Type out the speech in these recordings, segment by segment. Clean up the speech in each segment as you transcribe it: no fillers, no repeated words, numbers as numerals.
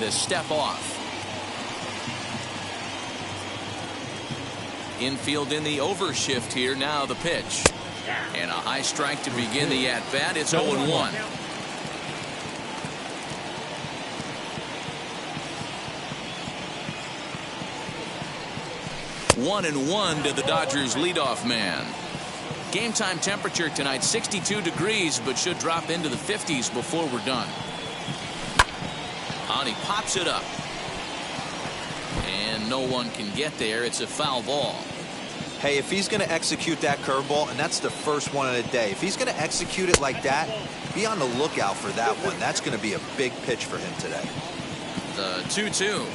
and a step off. Infield in the overshift here. Now the pitch. And a high strike to begin the at-bat. It's 0-1. 1-1 to the Dodgers leadoff man. Game time temperature tonight 62 degrees, but should drop into the 50s before we're done. And he pops it up. And no one can get there. It's a foul ball. Hey, if he's going to execute that curveball, and that's the first one of the day, if he's going to execute it like that, be on the lookout for that one. That's going to be a big pitch for him today. The 2-2.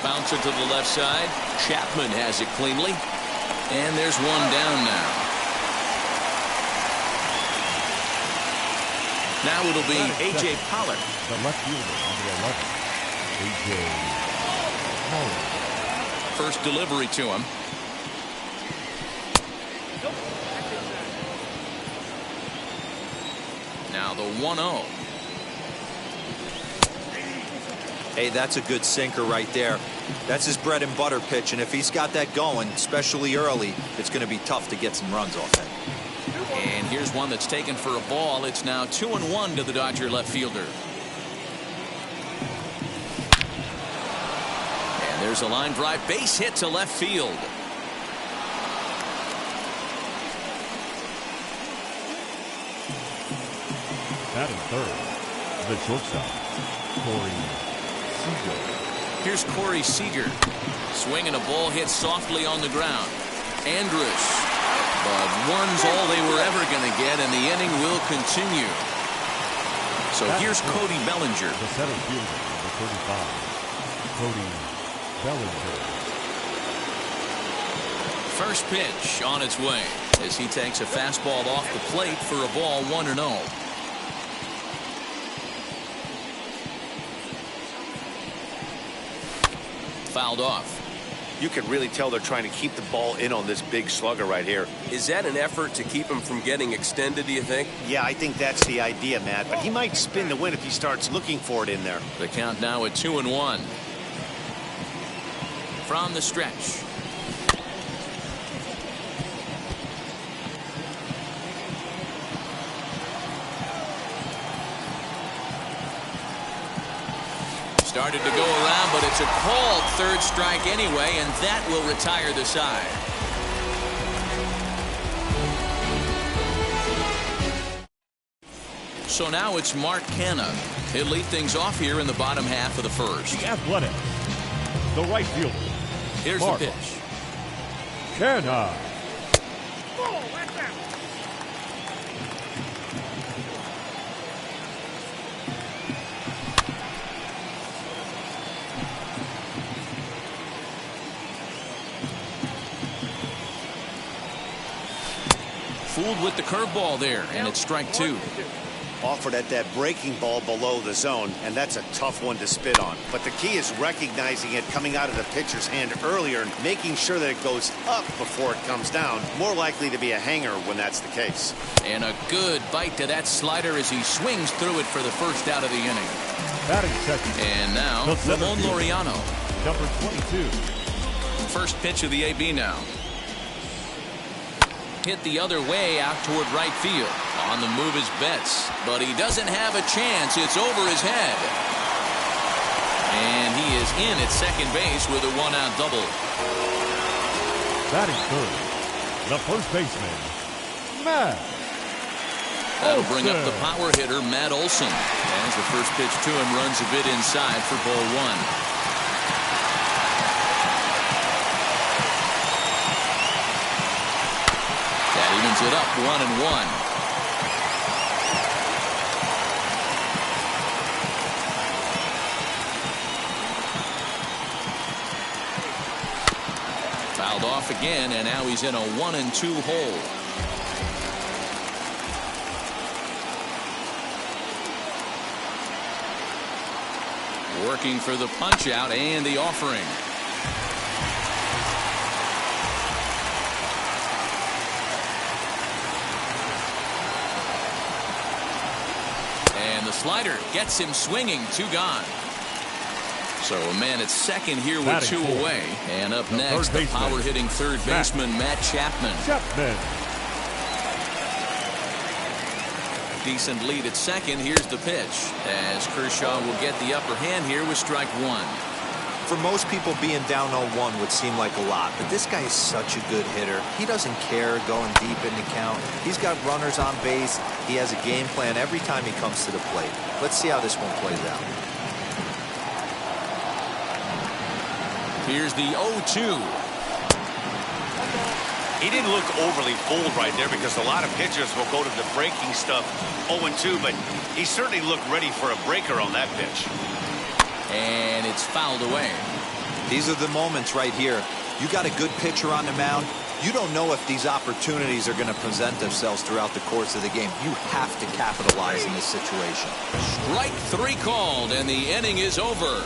Bouncer to the left side. Chapman has it cleanly. And there's one down now. Now it'll be A.J. Pollard. The left fielder on the 11. A.J. Pollard. First delivery to him. Now the 1-0. Hey, that's a good sinker right there. That's his bread and butter pitch, and if he's got that going, especially early, it's going to be tough to get some runs off him. And here's one that's taken for a ball. It's now 2-1 to the Dodger left fielder. And there's a line drive base hit to left field. Batting third, the shortstop, Corey Seager. Here's Corey Seager. Swinging a ball hit softly on the ground. Andrus. But one's all they were ever going to get, and the inning will continue. So here's Cody Bellinger. The center fielder, number 35, Cody Bellinger. First pitch on its way as he takes a fastball off the plate for a ball 1-0. Fouled off. You can really tell they're trying to keep the ball in on this big slugger right here. Is that an effort to keep him from getting extended, do you think? Yeah, I think that's the idea, Matt. But he might spin the win if he starts looking for it in there. The count now at 2-1. From the stretch. Started to go around, but it's a called third strike anyway, and that will retire the side. So now it's Mark Canha. He'll lead things off here in the bottom half of the first. The Athletic, the right fielder. Here's Mark the pitch. Canha. Fooled with the curveball there, and it's strike two. Offered at that breaking ball below the zone, and that's a tough one to spit on. But the key is recognizing it coming out of the pitcher's hand earlier and making sure that it goes up before it comes down. More likely to be a hanger when that's the case. And a good bite to that slider as he swings through it for the first out of the inning. Batting second. And now, Ramon Laureano. Number 22. First pitch of the AB now. Hit the other way out toward right field. On the move is Betts, but he doesn't have a chance. It's over his head. And he is in at second base with a one-out double. Batting third, the first baseman, Matt. That'll bring up the power hitter, Matt Olson. As the first pitch to him runs a bit inside for ball one. That evens it up 1-1. Fouled off again, and now he's in a 1-2 hole. Working for the punch out and the offering. Slider gets him swinging. 2 gone. So a man at second here with 2 away. And up next, the power-hitting third baseman, Matt Chapman. Decent lead at second. Here's the pitch as Kershaw will get the upper hand here with strike 1. For most people, being down 0-1 would seem like a lot, but this guy is such a good hitter. He doesn't care going deep in the count. He's got runners on base. He has a game plan every time he comes to the plate. Let's see how this one plays out. Here's the 0-2. He didn't look overly bold right there because a lot of pitchers will go to the breaking stuff 0-2, but he certainly looked ready for a breaker on that pitch. And it's fouled away. These are the moments right here. You got a good pitcher on the mound. You don't know if these opportunities are going to present themselves throughout the course of the game. You have to capitalize in this situation. Strike 3 called, and the inning is over.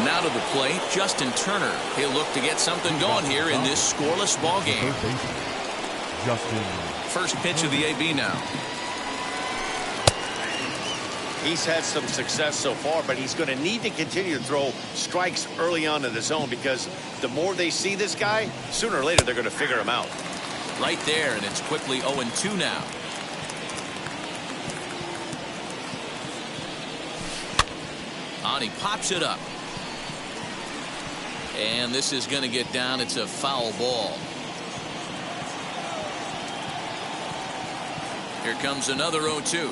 Now to the plate, Justin Turner. He'll look to get something going here in this scoreless ball game. First pitch of the AB now. He's had some success so far, but he's going to need to continue to throw strikes early on in the zone because the more they see this guy, sooner or later they're going to figure him out. Right there, and it's quickly 0-2 now. On, he pops it up. And this is going to get down. It's a foul ball. Here comes another 0-2.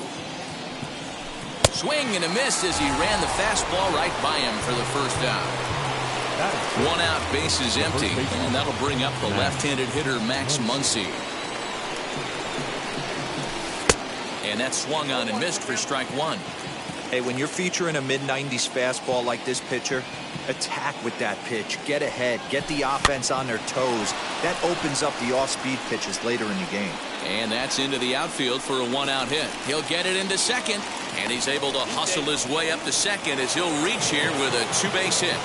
Swing and a miss as he ran the fastball right by him for the first out. 1 out, base is empty, and that'll bring up the left-handed hitter Max Muncy. And that swung on and missed for strike 1. Hey, when you're featuring a mid-90s fastball like this pitcher, attack with that pitch. Get ahead. Get the offense on their toes. That opens up the off-speed pitches later in the game. And that's into the outfield for a 1-out hit. He'll get it into second, and he's able to hustle his way up to second as he'll reach here with a 2-base hit.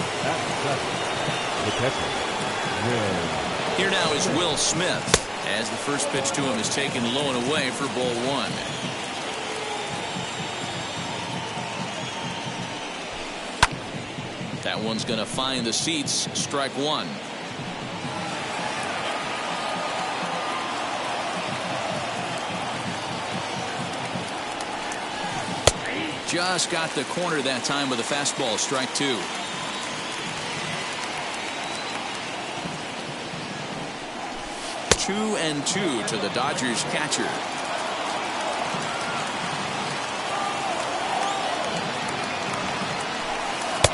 Here now is Will Smith as the first pitch to him is taken low and away for ball 1. That one's going to find the seats. Strike 1. Just got the corner that time with a fastball. Strike 2. Two and 2 to the Dodgers catcher.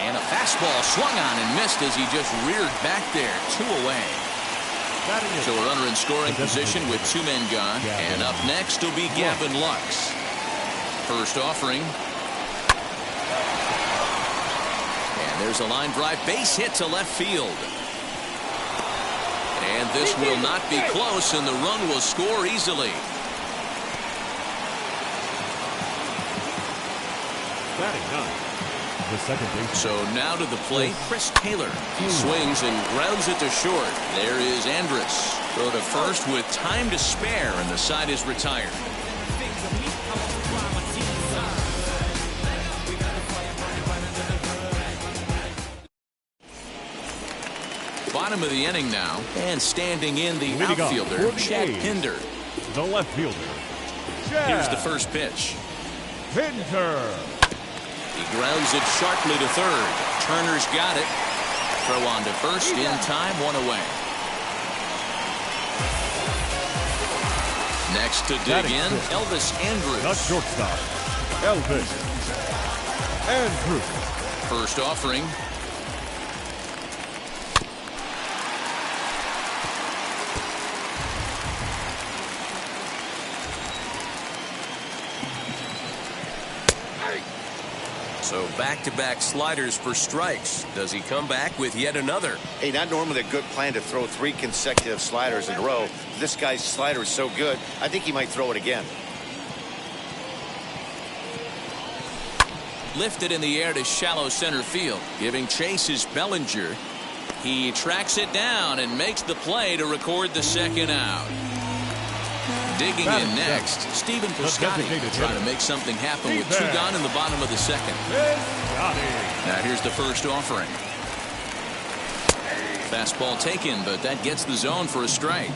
And a fastball swung on and missed as he just reared back there. 2 away. So a runner in scoring position with 2 men gone. And up next will be Gavin Lux. First offering. And there's a line drive base hit to left field. And this will not be close, and the run will score easily. So now to the plate, Chris Taylor. He swings and grounds it to short. There is Andrus. Throw to first with time to spare, and the side is retired. Bottom of the inning now, and standing in the outfielder, Chad Pinder. The left fielder. Here's the first pitch. Pinder. He grounds it sharply to third. Turner's got it. Throw on to first in time, 1 away. Next to dig in, Elvis Andrus. The shortstop, Elvis Andrus. First offering. So back-to-back sliders for strikes. Does he come back with yet another? Hey, not normally a good plan to throw 3 consecutive sliders in a row. This guy's slider is so good, I think he might throw it again. Lifted in the air to shallow center field. Giving chase is Bellinger. He tracks it down and makes the play to record the second out. Digging in next, Stephen Piscotty trying to make something happen with 2 gone in the bottom of the second. Now here's the first offering. Fastball taken, but that gets the zone for a strike.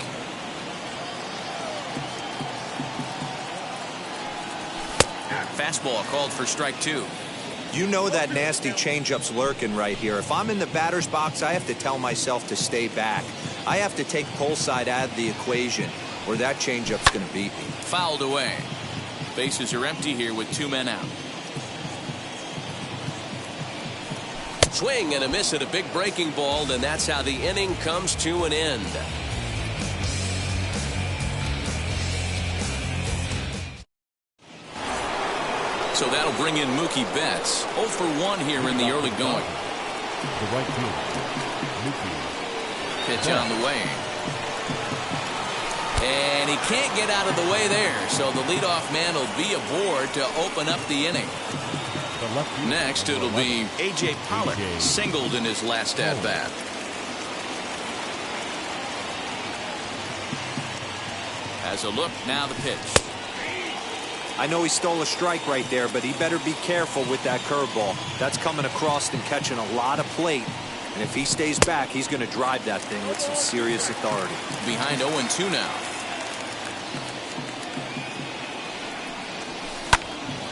Fastball called for strike 2. You know that nasty changeup's lurking right here. If I'm in the batter's box, I have to tell myself to stay back. I have to take pull side out of the equation, or that changeup's going to beat me. Fouled away. Bases are empty here with 2 men out. Swing and a miss at a big breaking ball, and that's how the inning comes to an end. So that'll bring in Mookie Betts. 0 for 1 here in the early going. The right fielder, Mookie. Pitch on the way. And he can't get out of the way there, so the leadoff man will be aboard to open up the inning. Next, it'll be A.J. Pollock, singled in his last at-bat. As a look, now the pitch. I know he stole a strike right there, but he better be careful with that curveball. That's coming across and catching a lot of plate. And if he stays back, he's going to drive that thing with some serious authority. Behind 0-2 now.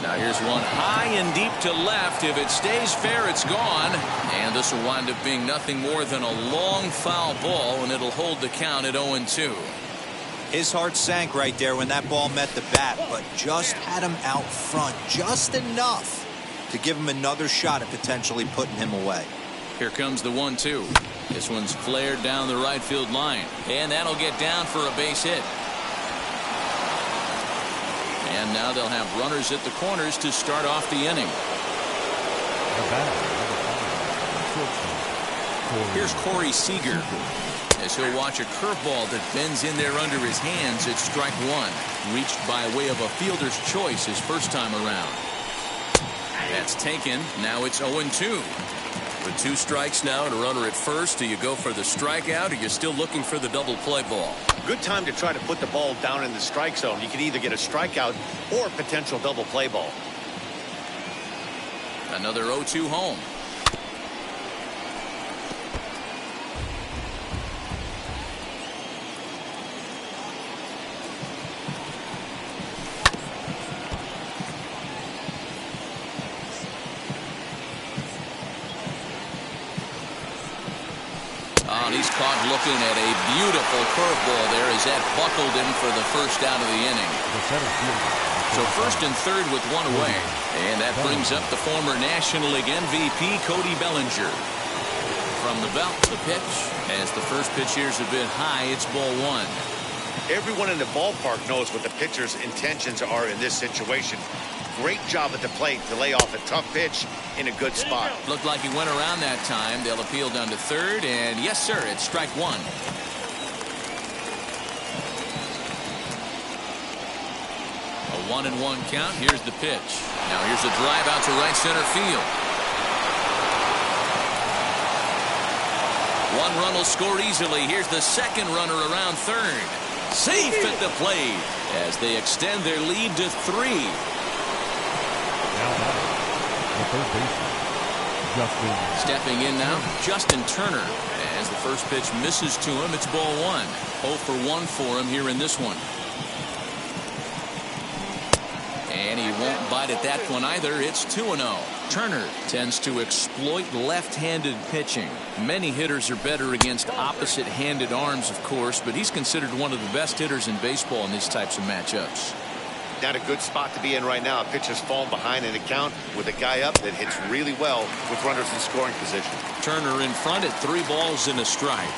Now here's one high and deep to left. If it stays fair, it's gone. And this will wind up being nothing more than a long foul ball, and it'll hold the count at 0-2. His heart sank right there when that ball met the bat, but just had him out front just enough to give him another shot at potentially putting him away. Here comes the 1-2. This one's flared down the right field line, and that'll get down for a base hit. And now they'll have runners at the corners to start off the inning. Here's Corey Seager, as he'll watch a curveball that bends in there under his hands at strike 1. Reached by way of a fielder's choice his first time around. That's taken. Now it's 0-2. With 2 strikes now and a runner at first, do you go for the strikeout, or you're still looking for the double play ball? Good time to try to put the ball down in the strike zone. You can either get a strikeout or a potential double play ball. Another 0-2 home. He's caught looking at a beautiful curveball there as that buckled him for the first out of the inning. So first and third with 1 away. And that brings up the former National League MVP, Cody Bellinger. From the belt, the pitch. As the first pitch here's a bit high, it's ball 1. Everyone in the ballpark knows what the pitcher's intentions are in this situation. Great job at the plate to lay off a tough pitch in a good spot. Looked like he went around that time. They'll appeal down to third, and yes, sir, it's strike 1. A 1-1 count. Here's the pitch. Now here's a drive out to right center field. 1 run will score easily. Here's the second runner around third. Safe at the plate as they extend their lead to 3. Stepping in now, Justin Turner. As the first pitch misses to him, it's ball 1. 0 for 1 for him here in this one. And he won't bite at that one either. It's 2-0. Turner tends to exploit left-handed pitching. Many hitters are better against opposite-handed arms, of course, but he's considered one of the best hitters in baseball in these types of matchups. Not a good spot to be in right now. A pitcher's fallen behind in the count with a guy up that hits really well with runners in scoring position. Turner in front at 3 balls and a strike.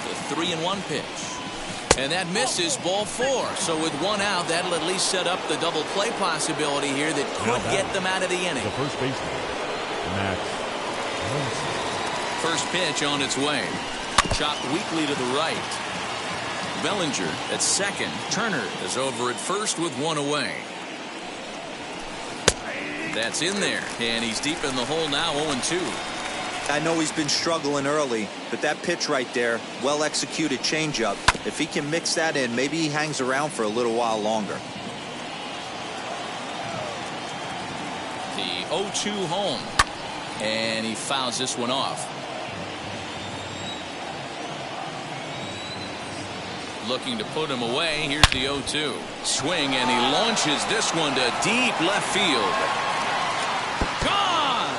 The 3-1 pitch. And that misses ball 4. So with 1 out, that'll at least set up the double play possibility here that could get them out of the inning. The first baseman, Max. First pitch on its way. Chopped weakly to the right. Bellinger at second. Turner is over at first with 1 away. That's in there, and he's deep in the hole now. 0-2. I know he's been struggling early, but that pitch right there, well-executed changeup, if he can mix that in, maybe he hangs around for a little while longer. The 0-2 home, and he fouls this one off. Looking to put him away. Here's the 0-2 swing, and he launches this one to deep left field. Gone.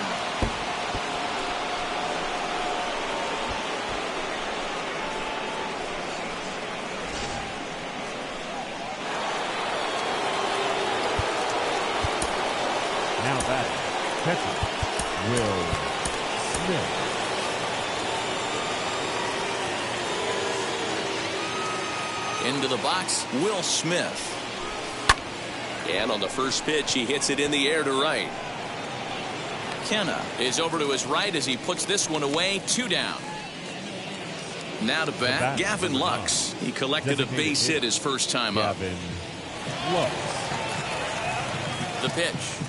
Now batting, catcher, Will Smith. Into the box, Will Smith. And on the first pitch, he hits it in the air to right. Kenna is over to his right as he puts this one away. 2 down. Now to bat, Gavin Lux. He collected a base hit his first time up. Gavin Lux. The pitch.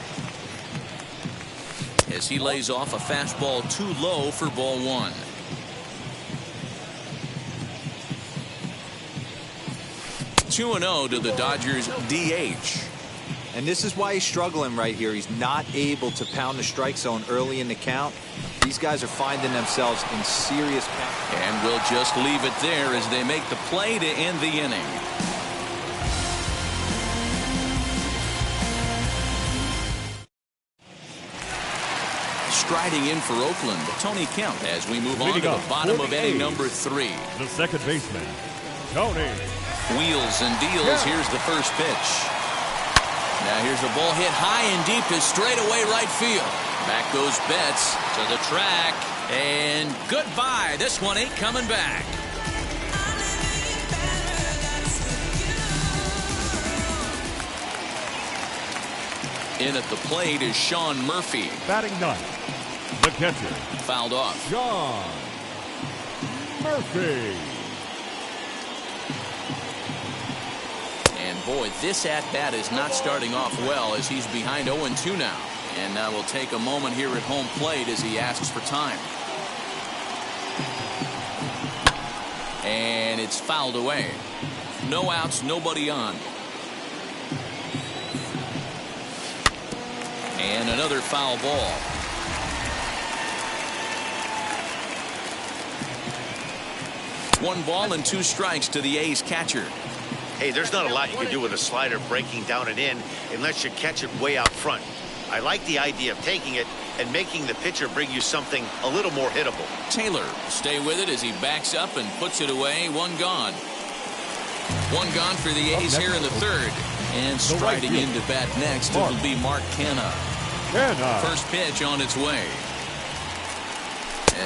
As he lays off a fastball too low for ball 1. Two 2-0 to the Dodgers DH. And this is why he's struggling right here. He's not able to pound the strike zone early in the count. These guys are finding themselves in serious pain. And we'll just leave it there as they make the play to end the inning. Striding in for Oakland, Tony Kemp, as we move on to the bottom of inning number 3. The second baseman, Tony. Wheels and deals. Here's the first pitch. Now here's a ball hit high and deep to straightaway right field. Back goes Betts to the track. And goodbye. This one ain't coming back. In at the plate is Sean Murphy. Batting ninth, the catcher. Fouled off. Sean Murphy. And boy, this at-bat is not starting off well as he's behind 0-2 now. And now we'll take a moment here at home plate as he asks for time. And it's fouled away. No outs, nobody on. And another foul ball. One ball and 2 strikes to the A's catcher. Hey, there's not a lot you can do with a slider breaking down and in unless you catch it way out front. I like the idea of taking it and making the pitcher bring you something a little more hittable. Taylor stay with it as he backs up and puts it away. 1 gone. 1 gone for the A's here in the 3rd. And striding into bat next, it'll be Mark Canha. First pitch on its way.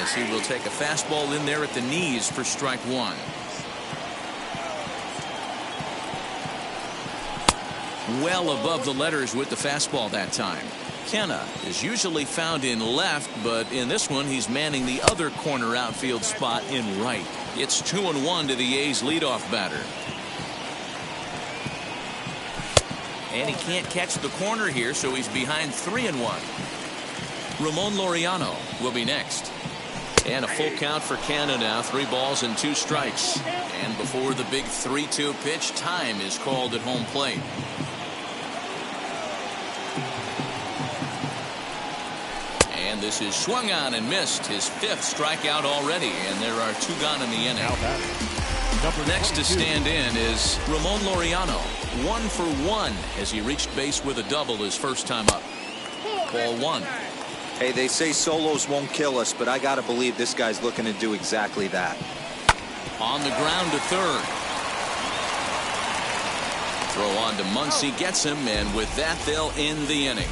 As he will take a fastball in there at the knees for strike 1. Well above the letters with the fastball that time. Kenna is usually found in left, but in this one he's manning the other corner outfield spot in right. It's 2-1 to the A's leadoff batter. And he can't catch the corner here, so he's behind 3-1. Ramon Laureano will be next. And a full count for Canha now. 3 balls and 2 strikes. And before the big 3-2 pitch, time is called at home plate. And this is swung on and missed. His 5th strikeout already, and there are 2 gone in the inning. Next to stand in is Ramon Laureano. 1 for 1 as he reached base with a double his first time up. Ball 1. Hey, they say solos won't kill us, but I got to believe this guy's looking to do exactly that. On the ground to 3rd. Throw on to Muncy, gets him, and with that they'll end the inning.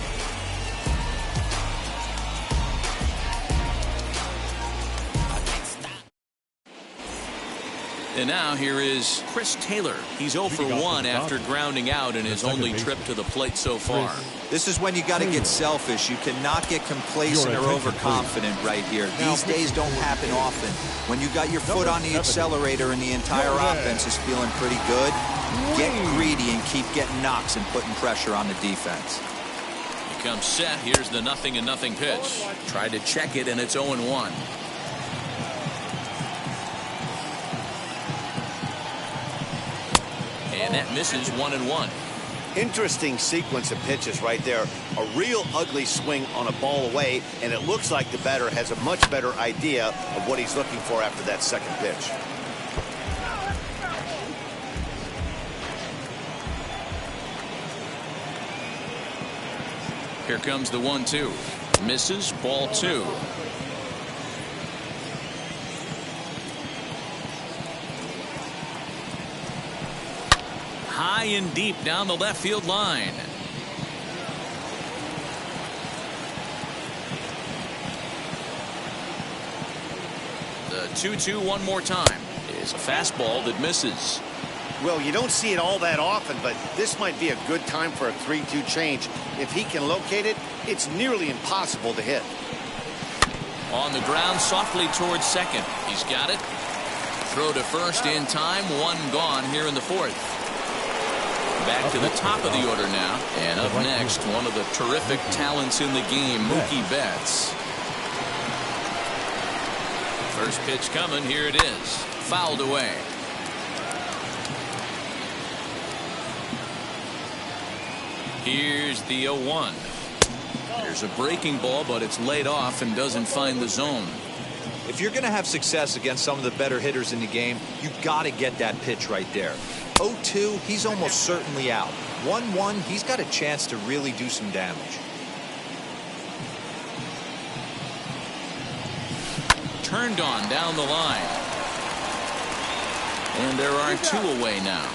And now here is Chris Taylor. He's 0 for 1 after grounding out in his only trip to the plate so far. This is when you got to get selfish. You cannot get complacent or overconfident right here. These days don't happen often. When you got your foot on the accelerator and the entire offense is feeling pretty good, get greedy and keep getting knocks and putting pressure on the defense. comes set. Here's the 0-0 pitch. Tried to check it, and it's 0-1. And that misses 1-1. Interesting sequence of pitches right there. A real ugly swing on a ball away, and it looks like the batter has a much better idea of what he's looking for after that second pitch. Here comes the 1-2. Misses, ball 2. High and deep down the left field line. The 2-2 one more time is a fastball that misses. Well, you don't see it all that often, but this might be a good time for a 3-2 change. If he can locate it, it's nearly impossible to hit. On the ground, softly towards second. He's got it. Throw to first in time. One gone here in the fourth. Back to the top of the order now. And up next, one of the terrific talents in the game, Mookie Betts. First pitch coming. Here it is. Fouled away. Here's the 0-1. There's a breaking ball, but it's laid off and doesn't find the zone. If you're going to have success against some of the better hitters in the game, you've got to get that pitch right there. 0-2, he's almost certainly out. 1-1, he's got a chance to really do some damage. Turned on down the line. And there are 2 away now.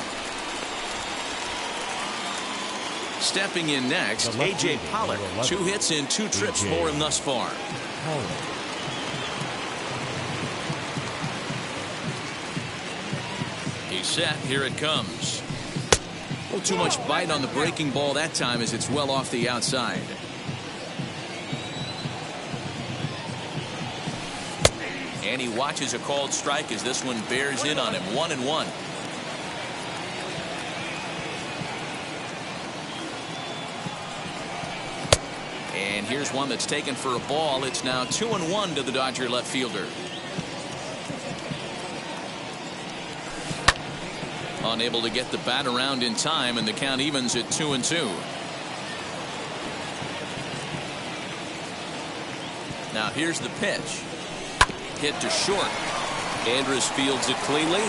Stepping in next, A.J. Pollock. 2 hits in 2 trips for him thus far. He's set. Here it comes. A little too much bite on the breaking ball that time as it's well off the outside. And he watches a called strike as this one bears in on him. 1-1. And here's one that's taken for a ball. It's now 2-1 to the Dodger left fielder. Unable to get the bat around in time, and the count evens at 2-2. Now here's the pitch. Hit to short. Andrus fields it cleanly.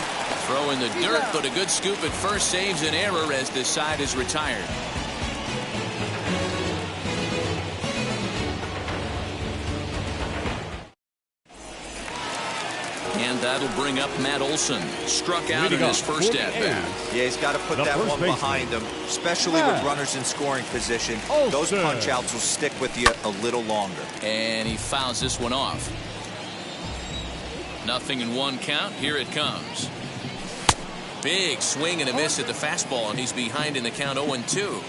Throw in the dirt, but a good scoop at first saves an error as this side is retired. And that'll bring up Matt Olson. Struck out in his first at-bat. Yeah, he's got to put that one behind him, especially with runners in scoring position. Those punch-outs will stick with you a little longer. And he fouls this one off. 0-1 count. Here it comes. Big swing and a miss at the fastball, and he's behind in the count 0-2.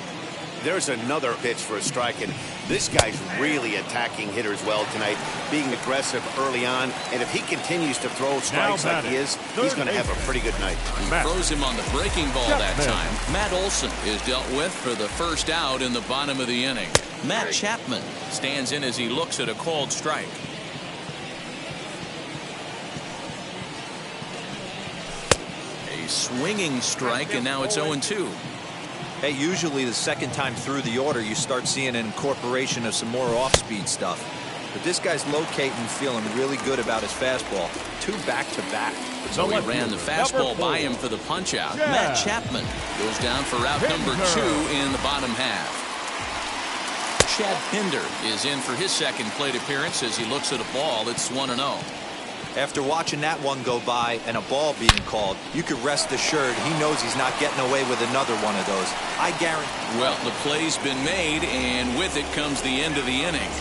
There's another pitch for a strike, and this guy's really attacking hitters well tonight, being aggressive early on, and if he continues to throw strikes like he is, he's going to have a pretty good night. He throws him on the breaking ball that time. Matt Olson is dealt with for the first out in the bottom of the inning. Matt Chapman stands in as he looks at a called strike. A swinging strike, and now it's 0-2. Hey, usually the second time through the order, you start seeing an incorporation of some more off-speed stuff. But this guy's locating, feeling really good about his fastball. 2 back-to-back. So he ran the fastball by him for the punch-out. Matt Chapman goes down for out number 2 in the bottom half. Chad Pinder is in for his second plate appearance as he looks at a ball. It's 1-0. After watching that one go by and a ball being called, you could rest assured he knows he's not getting away with another one of those. I guarantee. Well, the play's been made, and with it comes the end of the inning.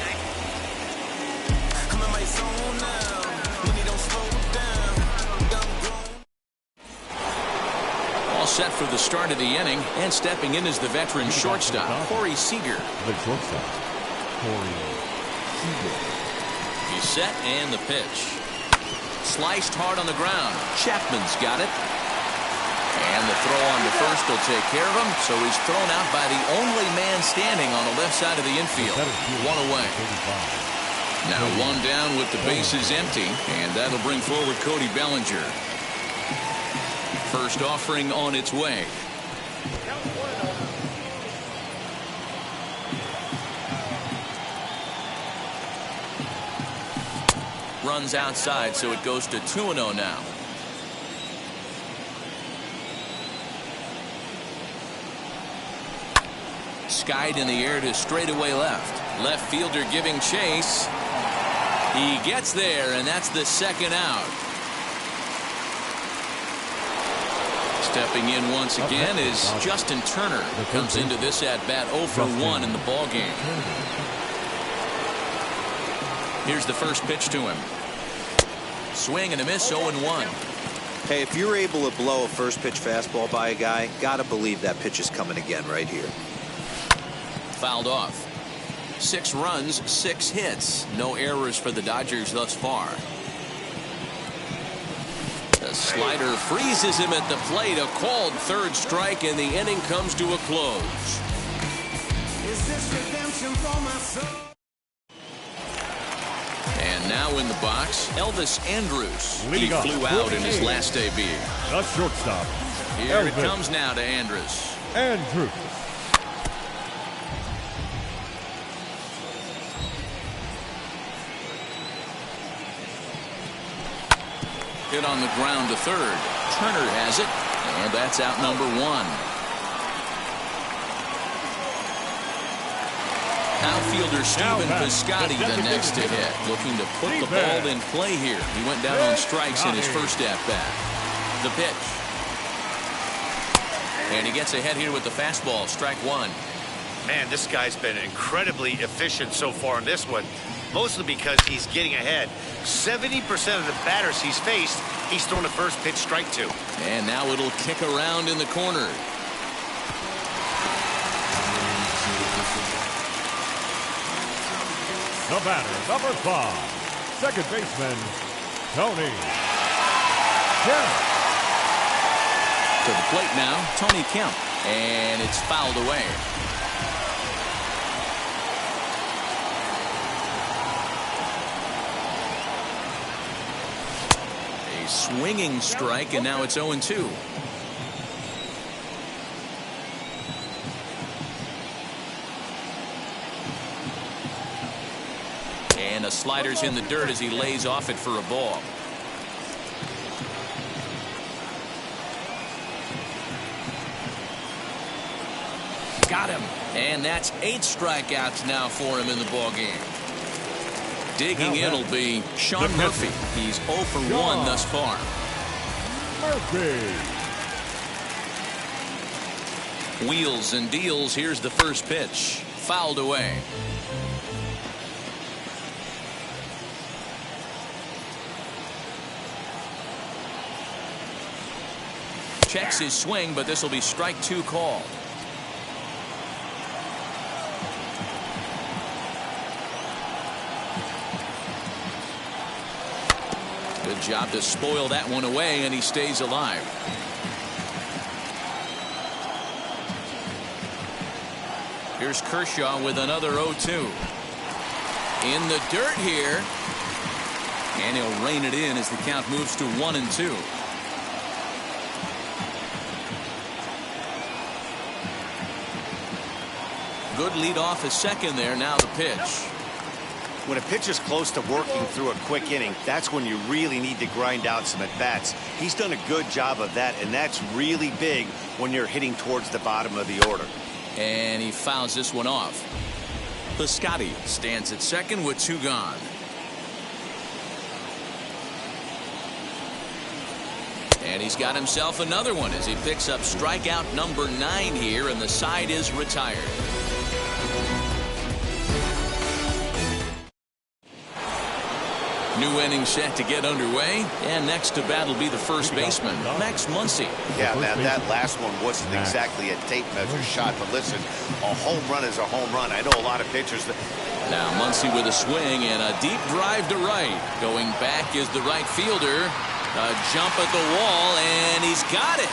All set for the start of the inning, and stepping in is the veteran shortstop, Corey Seager. The shortstop, Corey Seager. He's set, and the pitch. Sliced hard on the ground. Chapman's got it. And the throw on to first will take care of him, so he's thrown out by the only man standing on the left side of the infield. One away. Now one down with the bases empty, and that'll bring forward Cody Bellinger. First offering on its way. Runs outside, so it goes to 2-0 now. Skied in the air to straightaway left. Left fielder giving chase. He gets there, and that's the second out. Stepping in once again is Justin Turner. Comes into this at-bat 0 for 1 in the ballgame. Here's the first pitch to him. Swing and a miss, 0-1. Hey, if you're able to blow a first pitch fastball by a guy, gotta believe that pitch is coming again right here. Fouled off. 6 runs, 6 hits. No errors for the Dodgers thus far. The slider freezes him at the plate. A called third strike, and the inning comes to a close. Is this redemption for my soul? And now in the box, Elvis Andrus. He flew out in his last debut. The shortstop. Here it comes now to Andrus. Andrus. Hit on the ground to third. Turner has it, and that's out number 1. Outfielder Stephen Piscotty the next to hit, looking to put the ball in play here. He went down on strikes in his first at-bat. The pitch. And he gets ahead here with the fastball, strike 1. Man, this guy's been incredibly efficient so far in this one, mostly because he's getting ahead. 70% of the batters he's faced, he's thrown a first pitch strike to. And now it'll kick around in the corner. The batter, number 5, second baseman, Tony Kemp. To the plate now, Tony Kemp. And it's fouled away. A swinging strike, and now it's 0-2. And a slider's in the dirt as he lays off it for a ball. Got him. And that's 8 strikeouts now for him in the ball game. Digging in will be Sean Murphy. He's 0 for 1 thus far. Murphy. Wheels and deals. Here's the first pitch. Fouled away. Checks his swing, but this will be strike 2 called. Good job to spoil that one away, and he stays alive. Here's Kershaw with another 0-2. In the dirt here. And he'll rein it in as the count moves to 1-2. Good lead off a second there. Now the pitch. When a pitcher's close to working through a quick inning, that's when you really need to grind out some at-bats. He's done a good job of that, and that's really big when you're hitting towards the bottom of the order. And he fouls this one off. Piscotty stands at second with 2 gone. And he's got himself another one as he picks up strikeout number 9 here, and the side is retired. New inning set to get underway, and next to bat will be the first baseman, Max Muncy. Yeah, man, that last one wasn't exactly a tape measure shot, but listen, a home run is a home run. I know a lot of pitchers that... Now Muncy with a swing and a deep drive to right. Going back is the right fielder. A jump at the wall, and he's got it.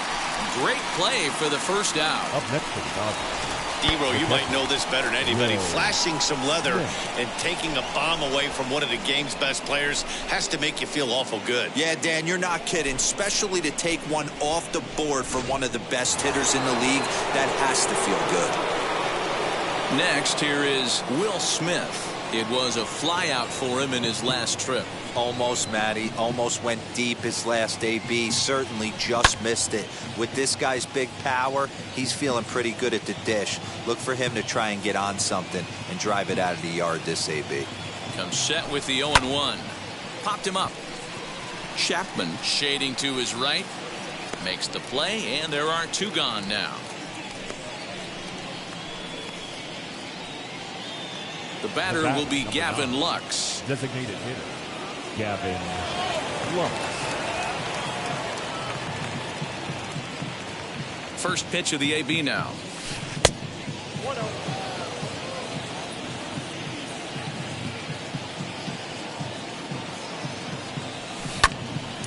great play for the first out. Up next for the Dodgers. Dero, you might know this better than anybody. Flashing some leather and taking a bomb away from one of the game's best players has to make you feel awful good. Yeah, Dan, you're not kidding. Especially to take one off the board from one of the best hitters in the league. That has to feel good. Next, here is Will Smith. It was a flyout for him in his last trip. Almost, Matty. Almost went deep his last AB. Certainly just missed it. With this guy's big power, he's feeling pretty good at the dish. Look for him to try and get on something and drive it out of the yard this AB. Comes set with the 0-1. Popped him up. Chapman shading to his right. Makes the play, and there are 2 gone now. The batter will be Gavin Lux. Designated hitter, Gavin Lux. First pitch of the AB now.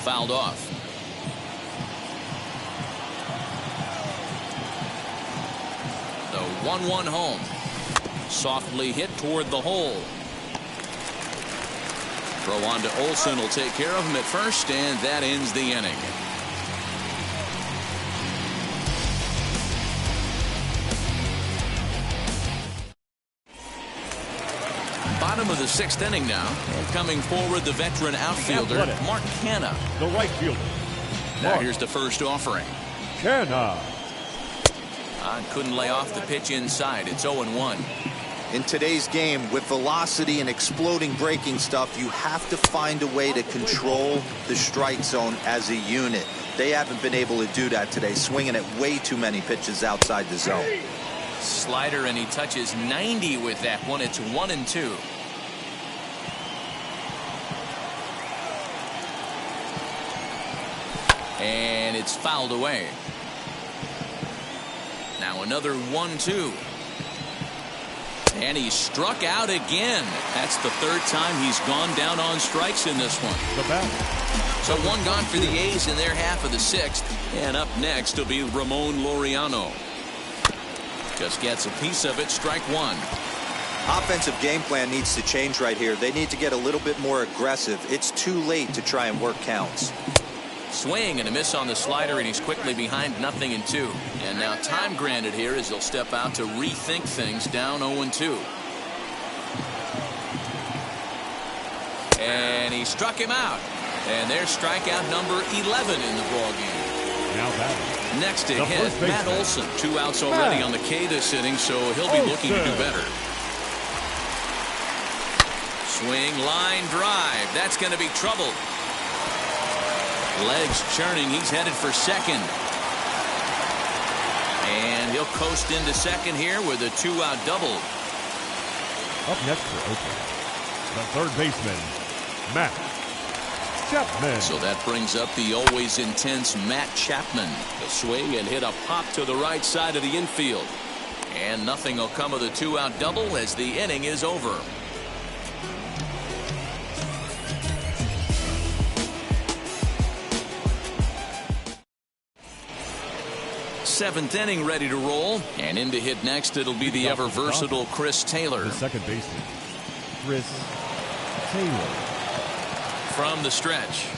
Fouled off. The 1-1 home. Softly hit toward the hole. Throw on to Olsen will take care of him at first, and that ends the inning. Bottom of the 6th inning now. And coming forward, the veteran outfielder, Mark Canha. The right fielder. Now here's the first offering. Canha. Couldn't lay off the pitch inside. It's 0-1. In today's game, with velocity and exploding breaking stuff, you have to find a way to control the strike zone as a unit. They haven't been able to do that today, swinging at way too many pitches outside the zone. Slider, and he touches 90 with that one. It's 1-2. And it's fouled away. Now another 1-2. And he's struck out again. That's the 3rd time he's gone down on strikes in this one. The batter. So 1 gone for the A's in their half of the 6th. And up next will be Ramon Laureano. Just gets a piece of it. Strike 1. Offensive game plan needs to change right here. They need to get a little bit more aggressive. It's too late to try and work counts. Swing and a miss on the slider, and he's quickly behind 0-2. And now time granted here as he'll step out to rethink things, down 0-2. And he struck him out. And there's strikeout number 11 in the ballgame. Now batting. Next to hit, Matt Olson. 2 outs already on the K this inning, so he'll be looking to do better. Swing, line drive. That's going to be trouble. Legs churning. He's headed for second. And he'll coast into second here with a 2-out double. Up next for Oakland, the third baseman, Matt Chapman. So that brings up the always intense Matt Chapman. The swing and hit a pop to the right side of the infield. And nothing will come of the 2-out double as the inning is over. 7th inning ready to roll, and in to hit next it'll be the ever versatile Chris Taylor. The second baseman, Chris Taylor. From the stretch,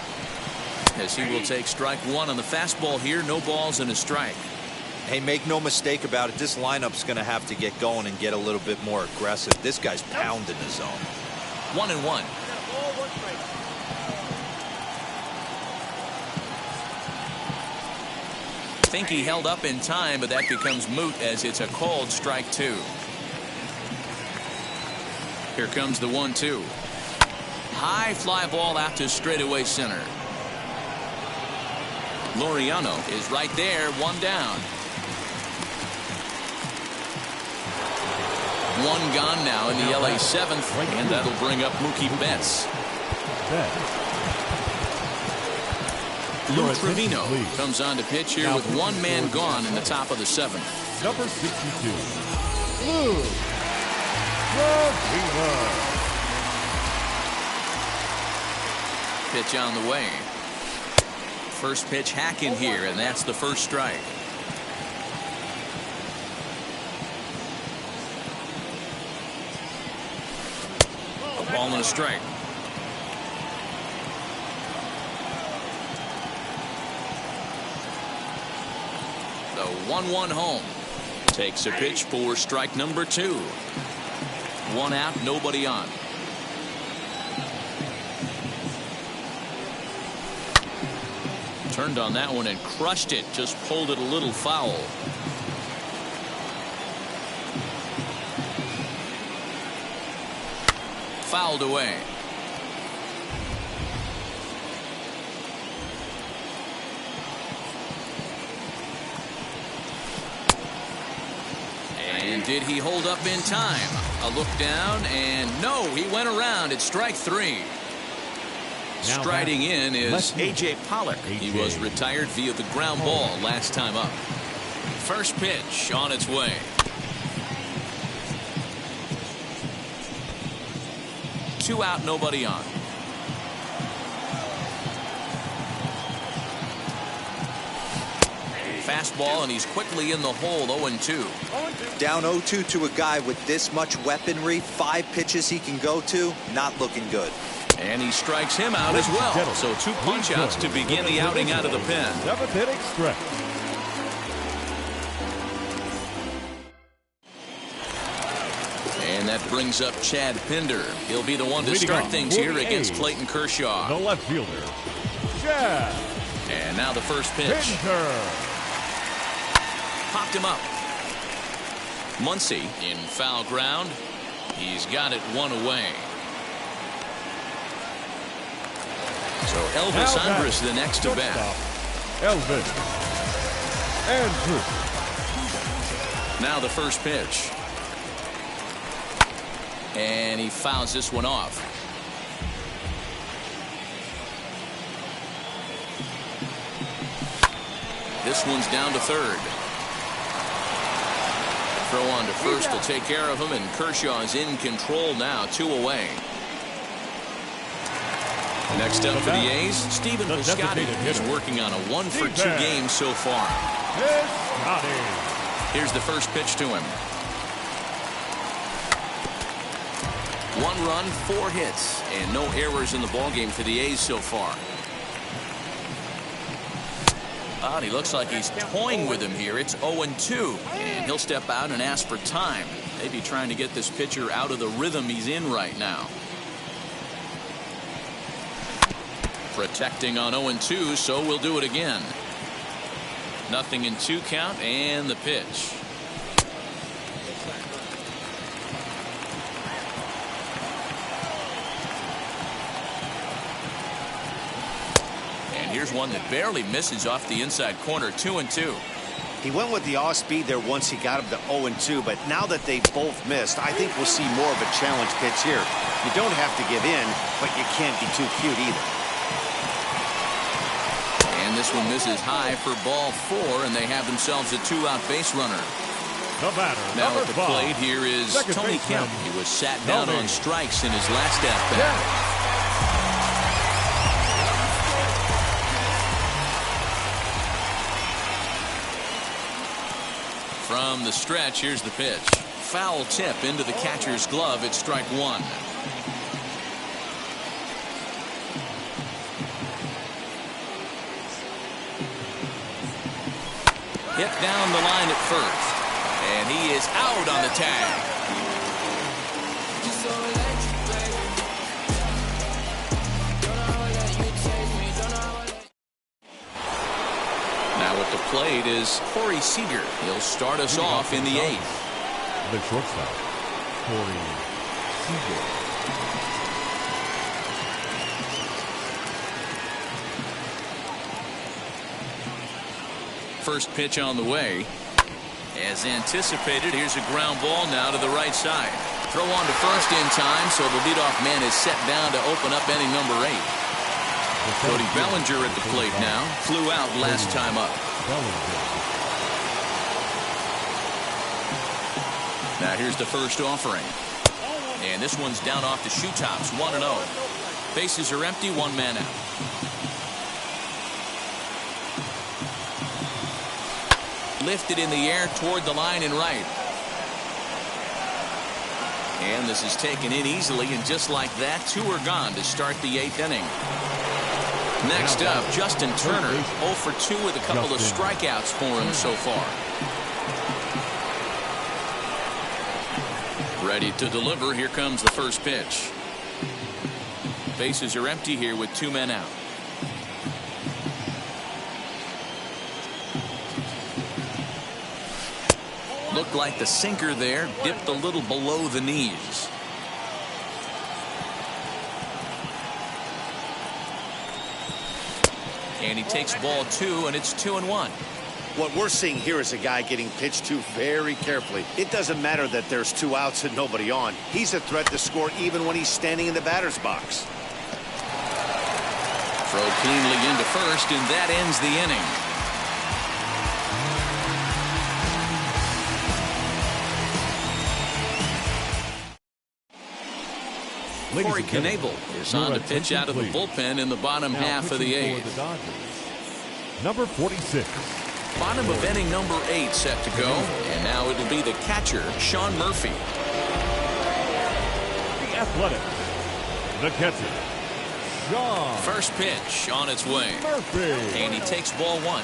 as he will take strike 1 on the fastball here. No balls and a strike. Hey, make no mistake about it, this lineup's going to have to get going and get a little bit more aggressive. This guy's pounding the zone. 1-1. I think he held up in time, but that becomes moot as it's a called strike 2. Here comes the 1-2. High fly ball out to straightaway center. Laureano is right there, 1 down. 1 gone now in the LA 7th, and that'll bring up Mookie Betts. Lou Trevino comes on to pitch here with 1 man gone in the top of the 7th. Number 62, Lou Trevino. Pitch on the way. First pitch hack in here, and that's the first strike. Ball and a strike. The 1-1 home. Takes a pitch for strike number 2. 1 out, nobody on. Turned on that one and crushed it. Just pulled it a little foul. Fouled away. And did he hold up in time? A look down, and no, he went around. It's strike 3. Now Striding in is A.J. Pollock. He was retired via the ground ball last time up. First pitch on its way. Two out, nobody on. Fastball, and he's quickly in the hole. 0-2. Down 0-2 to a guy with this much weaponry, 5 pitches he can go to, not looking good. And he strikes him out as well. So 2 punch-outs to begin the outing out of the pen. 7th inning stretch. And that brings up Chad Pinder. He'll be the one to start things here against Clayton Kershaw. The left fielder, Chad. And now the first pitch. Pinder. Popped him up. Muncy in foul ground. He's got it 1 away. So Elvis Andrus the next to bat. Elvis Andrus. Now the first pitch. And he fouls this one off. This one's down to third. Throw on to first to take care of him, and Kershaw is in control now, 2 away. Next up for the A's, Stephen Piscotty is working on a 1-for-2 game so far. Here's the first pitch to him. 1 run, 4 hits, and no errors in the ballgame for the A's so far. Oh, he looks like he's toying with him here. It's 0-2, and he'll step out and ask for time. Maybe trying to get this pitcher out of the rhythm he's in right now. Protecting on 0-2, so we'll do it again. Nothing in 2 count, and the pitch. And here's one that barely misses off the inside corner. 2-2. He went with the off speed there once he got him to 0-2, but now that they both missed, I think we'll see more of a challenge pitch here. You don't have to give in, but you can't be too cute either. And this one misses high for ball 4, and they have themselves a 2-out base runner. The batter, now number at the 5. plate here is Tony Kemp. He was sat down on strikes in his last at-bat. From the stretch, here's the pitch. Foul tip into the catcher's glove. It's strike 1. Hit down the line at first. And he is out on the tag. Now at the plate is Corey Seager. He'll start us off in the 8th. The shortstop, Corey Seager. First pitch on the way. As anticipated, here's a ground ball now to the right side. Throw on to first in time, so the leadoff man is set down to open up inning number 8. Cody Bellinger at the plate now. Flew out last time up. Now here's the first offering. And this one's down off the shoe tops, 1-0. Bases are empty, 1 man out. Lifted in the air toward the line and right. And this is taken in easily, and just like that, 2 are gone to start the 8th inning. Next up, Justin Turner, 0 for 2 with a couple of strikeouts for him so far. Ready to deliver. Here comes the first pitch. Bases are empty here with 2 men out. Looked like the sinker there dipped a little below the knees. And he takes ball 2, and it's 2-1. What we're seeing here is a guy getting pitched to very carefully. It doesn't matter that there's 2 outs and nobody on. He's a threat to score even when he's standing in the batter's box. Throw cleanly into first, and that ends the inning. Corey Knebel is on to pitch out of the bullpen in the bottom half of the 8th. Number 46. Bottom of inning number 8 set to go, and now it'll be the catcher, Sean Murphy. The Athletic. The catcher, Sean. First pitch on its way. Murphy. And he takes ball 1.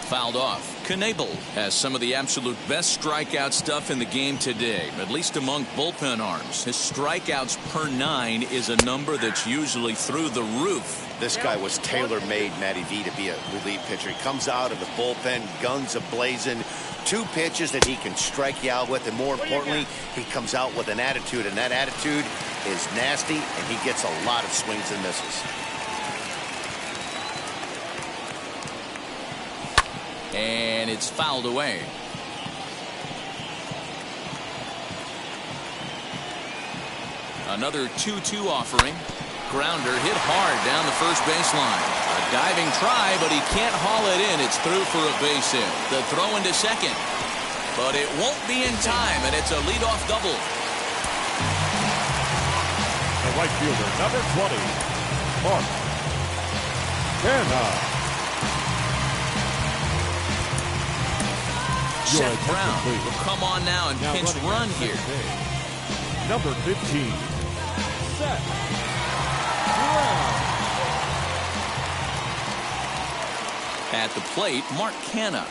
Fouled off. Knebel has some of the absolute best strikeout stuff in the game today, at least among bullpen arms. His strikeouts per 9 is a number that's usually through the roof. This guy was tailor-made, Matty V, to be a relief pitcher. He comes out of the bullpen, guns a-blazing, 2 pitches that he can strike you out with, and more importantly, he comes out with an attitude, and that attitude is nasty, and he gets a lot of swings and misses. And it's fouled away. Another 2-2 offering. Grounder hit hard down the first baseline. A diving try, but he can't haul it in. It's through for a base hit. The throw into second. But it won't be in time, and it's a leadoff double. The right fielder, number 20, Mark Canha. Seth Brown will come on now and pinch run here. Number 15, Seth Brown. At the plate, Mark Canha.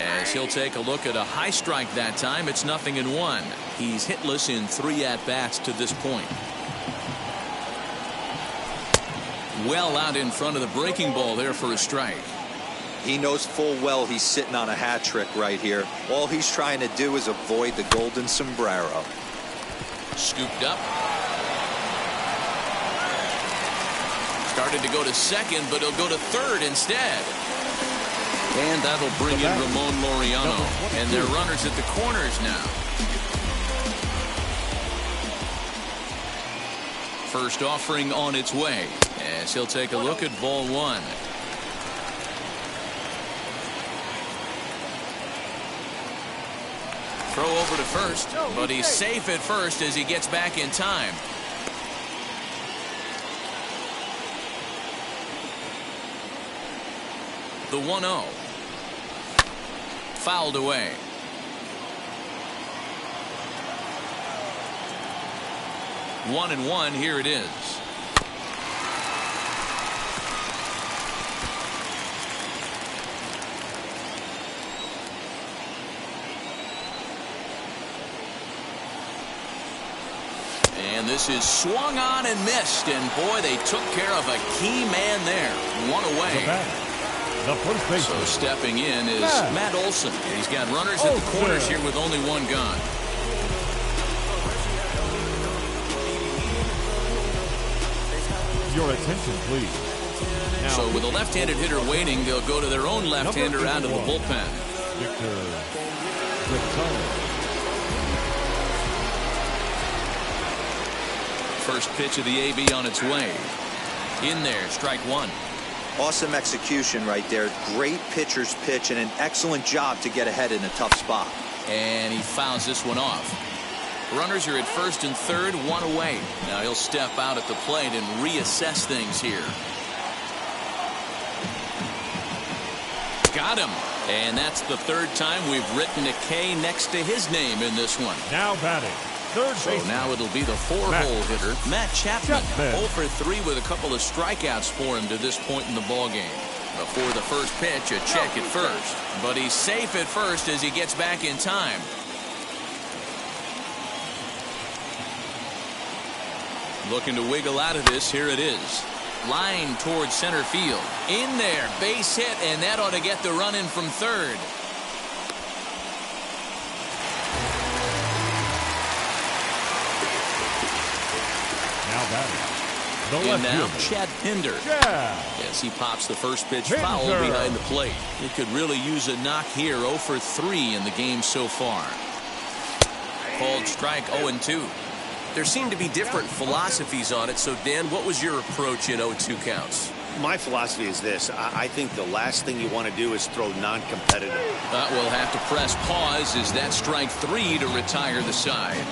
As he'll take a look at a high strike that time, it's 0-1. He's hitless in 3 at-bats to this point. Well out in front of the breaking ball there for a strike. He knows full well he's sitting on a hat trick right here. All he's trying to do is avoid the golden sombrero. Scooped up. Started to go to second, but he'll go to third instead. And that'll bring in Ramon Laureano. And they're runners at the corners now. First offering on its way, as he'll take a look at ball 1. Throw over to first, but he's safe at first as he gets back in time. The 1-0. Fouled away. One and one, here it is. And this is swung on and missed, and boy, they took care of a key man there. One away. The first baseman. So stepping in is Matt Olson. He's got runners at the corners here with only 1 gone. Your attention, please. Now, so with a left-handed hitter waiting, they'll go to their own left-hander out of the bullpen. Victor. First pitch of the AB on its way. In there, strike 1. Awesome execution right there. Great pitcher's pitch and an excellent job to get ahead in a tough spot. And he fouls this one off. Runners are at first and third, 1 away. Now he'll step out at the plate and reassess things here. got him. And that's the third time we've written a K next to his name in this one. Now batting, third So baseman. now it'll be the four-hole hitter, Matt Chapman. 0 for 3 with a couple of strikeouts for him to this point in the ballgame. Before the first pitch, a check at first. But he's safe at first as he gets back in time. Looking to wiggle out of this. Here it is. Line towards center field. In there. Base hit, and that ought to get the run in from third. Now batting, the In left now, fielder. Chad Pinder. Yeah. Yes, he pops the first pitch Pinder. foul behind the plate. He could really use a knock here. 0 for 3 in the game so far. Called strike 0-2. There seem to be different philosophies on it. So, Dan, what was your approach in 0-2 counts? My philosophy is this. I think the last thing you want to do is throw non-competitive. We'll have to press pause as that strike 3 to retire the side.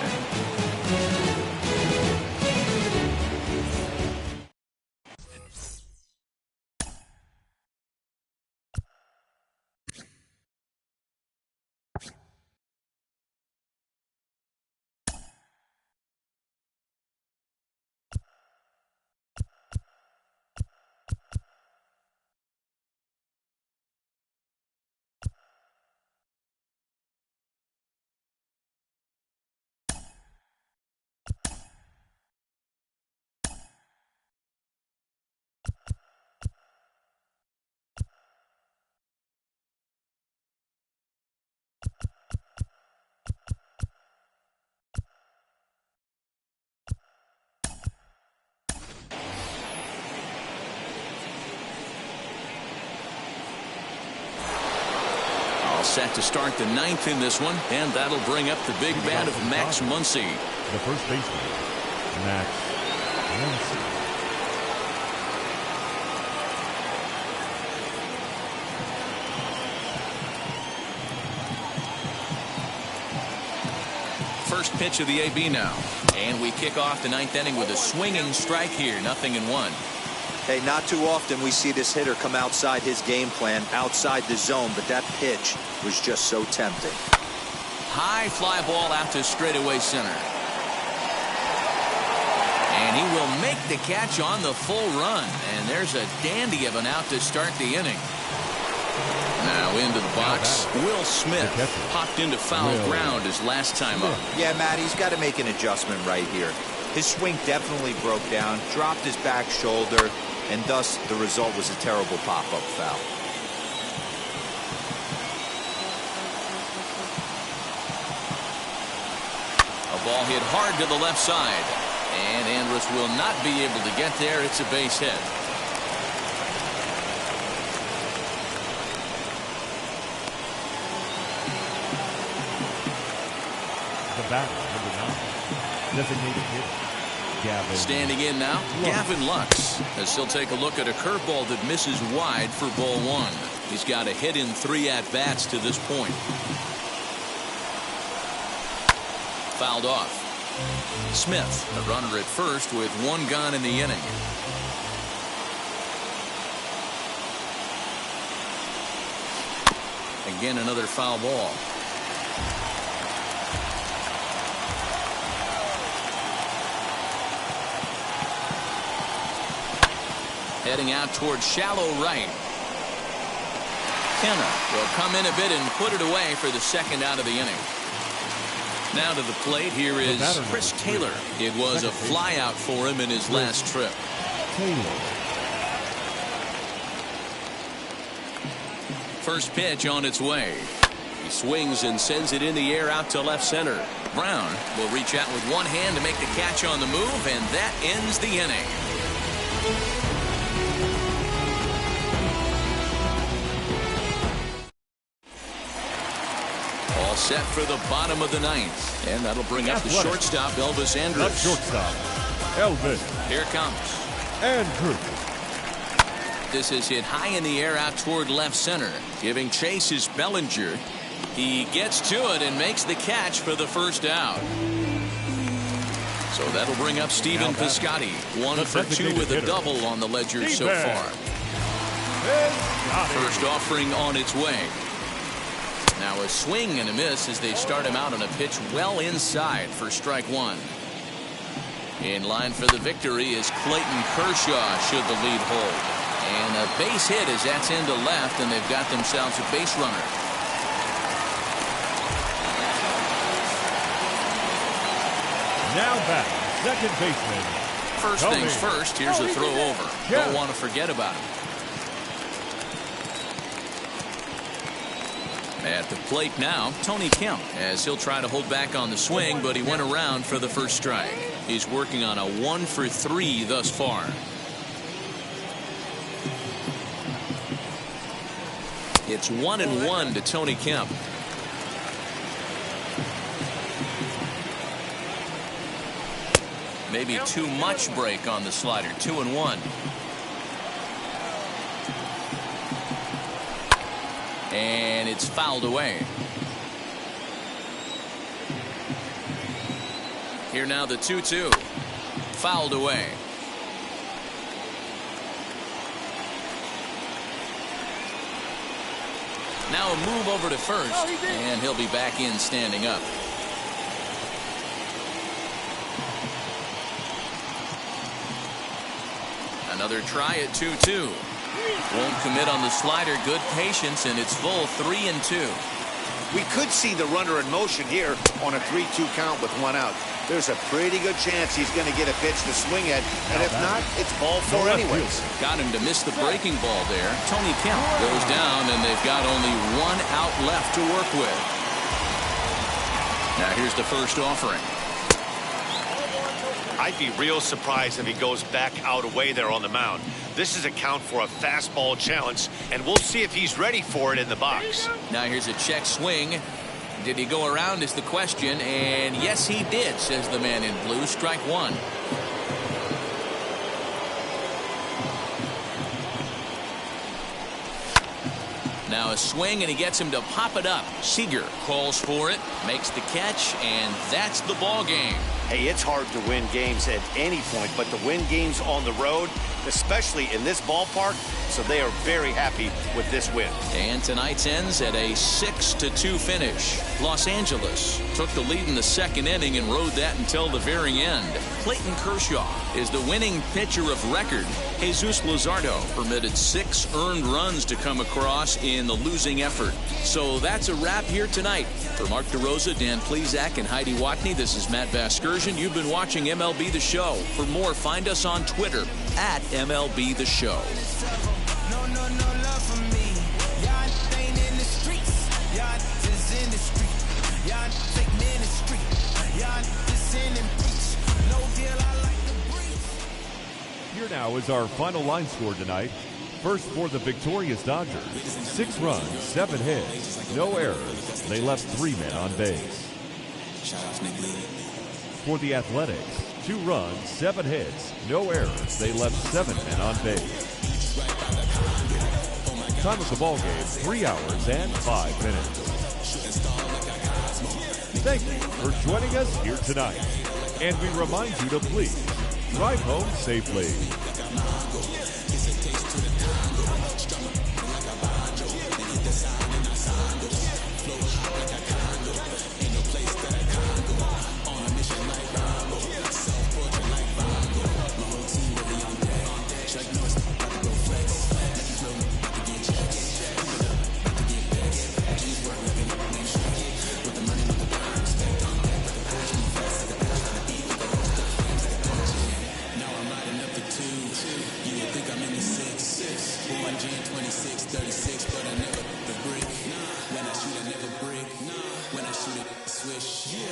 Set to start the 9th in this one, and that'll bring up the big bat of Max Muncy. The first baseman, Max Muncy. First pitch of the AB now, and we kick off the 9th inning with a swinging strike here. 0-1. Hey, not too often we see this hitter come outside his game plan, outside the zone, but that pitch was just so tempting. High fly ball out to straightaway center. And he will make the catch on the full run. And there's a dandy of an out to start the inning. Now into the box, Will Smith popped into foul ground his last time up. Yeah, Matt, he's got to make an adjustment right here. His swing definitely broke down, dropped his back shoulder, and thus the result was a terrible pop-up foul. A ball hit hard to the left side, and Andrus will not be able to get there. It's a base hit. The batter, number 9, designated hitter, Gavin. Standing in now, Gavin Lux, as he'll take a look at a curveball that misses wide for ball 1. He's got a hit in 3 at-bats to this point. Fouled off. Smith, a runner at first with 1 gone in the inning. Again, another foul ball. Heading out towards shallow right. Kenna will come in a bit and put it away for the second out of the inning. Now to the plate, here is Chris Taylor. It was a flyout for him in his last trip. First pitch on its way. He swings and sends it in the air out to left center. Brown will reach out with one hand to make the catch on the move, and that ends the inning. All set for the bottom of the 9th. And that'll bring up the shortstop, Elvis Andrus. Up shortstop, Elvis. Here comes Andrus. This is hit high in the air out toward left center. Giving chase is Bellinger. He gets to it and makes the catch for the first out. So that'll bring up Stephen Piscotty. 1 for 2 with a double on the ledger so far. First offering on its way. Now a swing and a miss as they start him out on a pitch well inside for strike one. In line for the victory is Clayton Kershaw should the lead hold. And a base hit as that's into left, and they've got themselves a base runner. Now back, second baseman. First things first, here's a throw over. Don't want to forget about it. At the plate now, Tony Kemp, as he'll try to hold back on the swing, but he went around for the first strike. He's working on a 1-for-3 thus far. It's 1-1 to Tony Kemp. Maybe too much break on the slider. 2-1. And it's fouled away. Here now the 2-2. Fouled away. Now a move over to first, and he'll be back in standing up. Another try at 2-2. Won't commit on the slider. Good patience, and it's full 3-2. We could see the runner in motion here on a 3-2 count with one out. There's a pretty good chance he's going to get a pitch to swing at, and if not, it's ball four anyways. Got him to miss the breaking ball there. Tony Kemp goes down, and they've got only one out left to work with. Now here's the first offering. I'd be real surprised if he goes back out away there on the mound. This is a count for a fastball challenge, and we'll see if he's ready for it in the box. Now here's a check swing. Did he go around is the question, and yes he did, says the man in blue. Strike one. Now a swing, and he gets him to pop it up. Seager calls for it, makes the catch, and that's the ball game. Hey, it's hard to win games at any point, but to win games on the road, especially in this ballpark, so they are very happy with this win. And tonight's ends at a 6-2 finish. Los Angeles took the lead in the second inning and rode that until the very end. Clayton Kershaw is the winning pitcher of record. Jesus Luzardo permitted 6 earned runs to come across in the losing effort. So that's a wrap here tonight. For Mark DeRosa, Dan Plesac, and Heidi Watney, this is Matt Vasgersian. You've been watching MLB The Show. For more, find us on Twitter at MLB The Show. Here now is our final line score tonight. First for the victorious Dodgers, 6 runs, 7 hits, no errors. They left 3 men on base. For the Athletics, 2 runs, 7 hits, no errors. They left 7 men on base. Time of the ball game, 3 hours and 5 minutes. Thank you for joining us here tonight. And we remind you to please drive home safely.